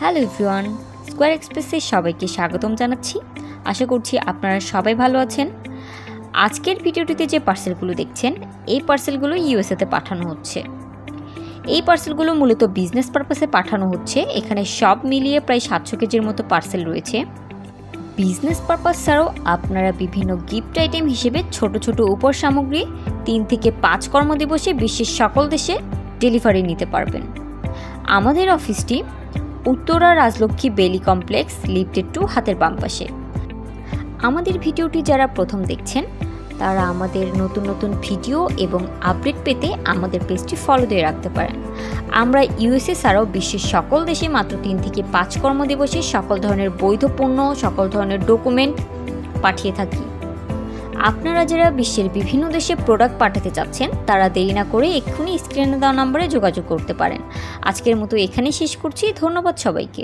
Hello everyone, square এক্সপ্রেসে সবাইকে স্বাগতম জানাচ্ছি। আশা করছি আপনারা সবাই ভালো আছেন। আজকের ভিডিওটিতে যে পার্সেলগুলো দেখছেন, এই পার্সেলগুলো ইউএসএতে পাঠানো হচ্ছে। এই পার্সেলগুলো মূলত বিজনেস পারপাসে পাঠানো হচ্ছে। এখানে সব মিলিয়ে প্রায় 700 কেজির মতো পার্সেল রয়েছে। বিজনেস পারপাস ছাড়াও আপনারা বিভিন্ন গিফট আইটেম হিসেবে ছোট ছোট উপহার সামগ্রী 3 থেকে 5 কর্মদিবসে বিশ্বের সকল দেশে ডেলিভারি নিতে পারবেন। আমাদের অফিসটি উত্তরা রাজলক্ষ্মী বেলি কমপ্লেক্স, লিফটেড 2, হাতের বাম পাশে। আমাদের ভিডিওটি যারা প্রথম দেখছেন তারা আমাদের নতুন নতুন ভিডিও এবং আপডেট পেতে আমাদের পেজটি ফলো দিয়ে রাখতে পারেন। আমরা ইউএসএ ছাড়াও বিশ্বের সকল দেশে মাত্র 3 থেকে 5 কর্মদিবসে সকল ধরনের বৈধ পণ্য, সকল ধরনের ডকুমেন্ট পাঠিয়ে থাকি। আপনারা যারা বিশ্বের বিভিন্ন দেশে প্রোডাক্ট পাঠাতে চাচ্ছেন তারা দেরি না করে এক্ষুনি স্ক্রিনে দেওয়া নম্বরে যোগাযোগ করতে পারেন। আজকের মতো এখানেই শেষ করছি। ধন্যবাদ সবাইকে।